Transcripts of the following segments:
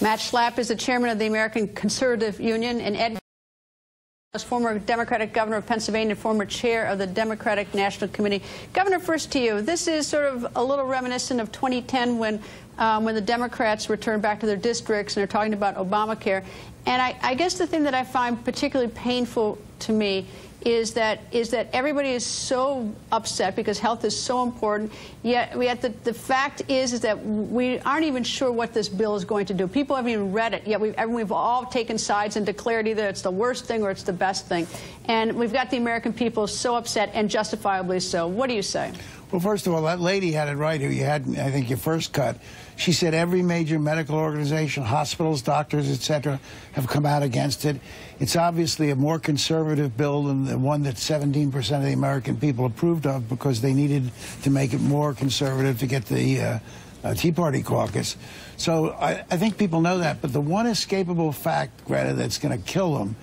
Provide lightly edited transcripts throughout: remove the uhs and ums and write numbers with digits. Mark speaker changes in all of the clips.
Speaker 1: Matt Schlapp is the chairman of the American Conservative Union, and Ed was former Democratic governor of Pennsylvania and former chair of the Democratic National Committee. Governor, first to you. This is sort of a little reminiscent of 2010 when the Democrats returned back to their districts and they're talking about Obamacare. And I guess the thing that I find particularly painful to me is that everybody is so upset because health is so important, yet the fact is that we aren't even sure what this bill is going to do. People haven't even read it, yet we've all taken sides and declared either it's the worst thing or it's the best thing. And we've got the American people so upset, and justifiably so. What do you say?
Speaker 2: Well, first of all, that lady had it right who you had, I think, your first cut. She said every major medical organization, hospitals, doctors, etc., have come out against it. It's obviously a more conservative bill than the one that 17% of the American people approved of because they needed to make it more conservative to get the Tea Party caucus. So I think people know that. But the one escapable fact, Greta, that's going to kill them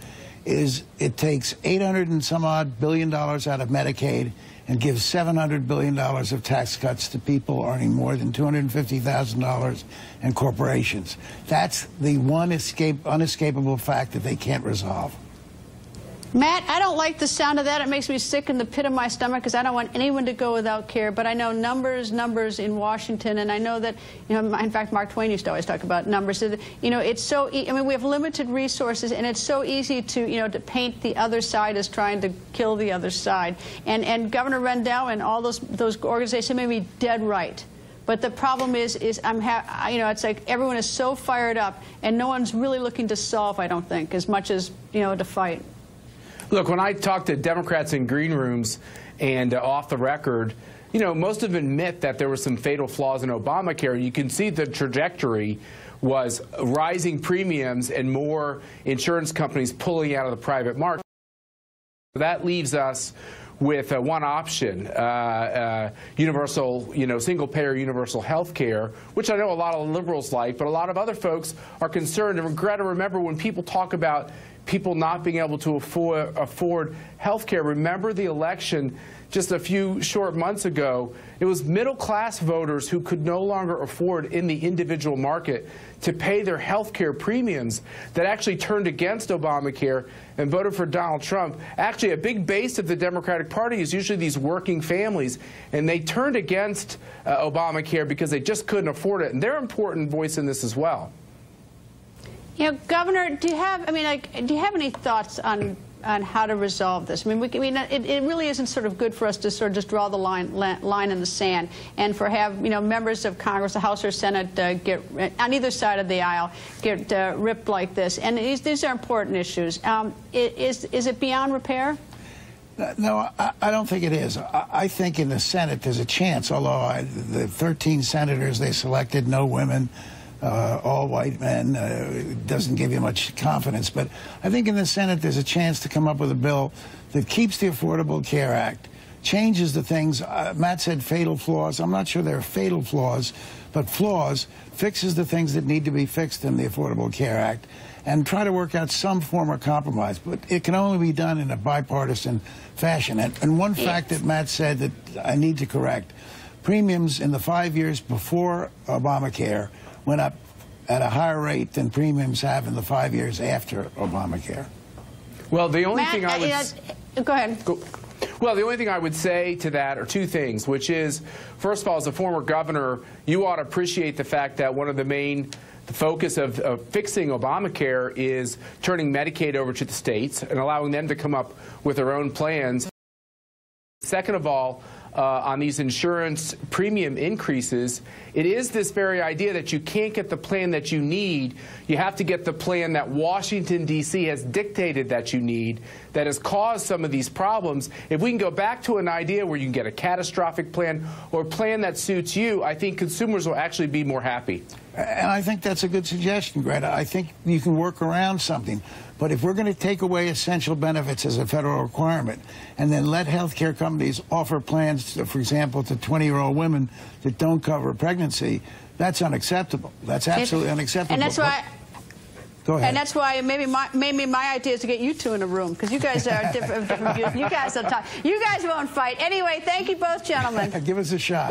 Speaker 2: is it takes $800 and some odd billion out of Medicaid and gives $700 billion of tax cuts to people earning more than $250,000 and corporations. That's the one unescapable fact that they can't resolve.
Speaker 1: Matt, I don't like the sound of that. It makes me sick in the pit of my stomach because I don't want anyone to go without care. But I know numbers in Washington, and I know that, in fact, Mark Twain used to always talk about numbers. It's so, I mean, we have limited resources, and it's so easy to, to paint the other side as trying to kill the other side. And Governor Rendell and all those organizations may be dead right. But the problem is it's like everyone is so fired up, and no one's really looking to solve, I don't think, as much as, to fight.
Speaker 3: Look, when I talk to Democrats in green rooms and off the record, most of them admit that there were some fatal flaws in Obamacare. You can see the trajectory was rising premiums and more insurance companies pulling out of the private market. That leaves us with one option, universal, single-payer universal health care, which I know a lot of liberals like, but a lot of other folks are concerned. And Greta, remember when people talk about people not being able to afford health care, remember the election just a few short months ago. It was middle-class voters who could no longer afford in the individual market to pay their health care premiums that actually turned against Obamacare and voted for Donald Trump. Actually, a big base of the Democratic Party is usually these working families, and they turned against Obamacare because they just couldn't afford it. And they're an important voice in this as well.
Speaker 1: Governor, do you have any thoughts on how to resolve this? I mean, it really isn't sort of good for us to sort of just draw the line in the sand, and for members of Congress, the House or Senate, get on either side of the aisle get ripped like this. And these are important issues. Is it beyond repair?
Speaker 2: No, I don't think it is. I think in the Senate there's a chance, although the 13 senators they selected, no women. All white men, doesn't give you much confidence. But I think in the Senate there's a chance to come up with a bill that keeps the Affordable Care Act, changes the things. Matt said fatal flaws. I'm not sure they're fatal flaws, but flaws, fixes the things that need to be fixed in the Affordable Care Act, and try to work out some form of compromise. But it can only be done in a bipartisan fashion. And one fact that Matt said that I need to correct, premiums in the 5 years before Obamacare went up at a higher rate than premiums have in the 5 years after Obamacare.
Speaker 3: Well, the only thing I would...
Speaker 1: Go ahead.
Speaker 3: Well, the only thing I would say to that are two things, which is, first of all, as a former governor, you ought to appreciate the fact that one of the focus of fixing Obamacare is turning Medicaid over to the states and allowing them to come up with their own plans. Second of all, on these insurance premium increases, it is this very idea that you can't get the plan that you need. You have to get the plan that Washington, D.C. has dictated that you need, that has caused some of these problems. If we can go back to an idea where you can get a catastrophic plan or a plan that suits you, I think consumers will actually be more happy.
Speaker 2: And I think that's a good suggestion, Greta. I think you can work around something. But if we're going to take away essential benefits as a federal requirement and then let health care companies offer plans, for example, to 20-year-old women that don't cover pregnancy, that's unacceptable. That's absolutely unacceptable.
Speaker 1: And that's why...
Speaker 2: Go ahead.
Speaker 1: And that's why maybe my idea is to get you two in a room, because you guys are different views. You guys won't fight. Anyway, thank you both, gentlemen.
Speaker 2: Give us a shot.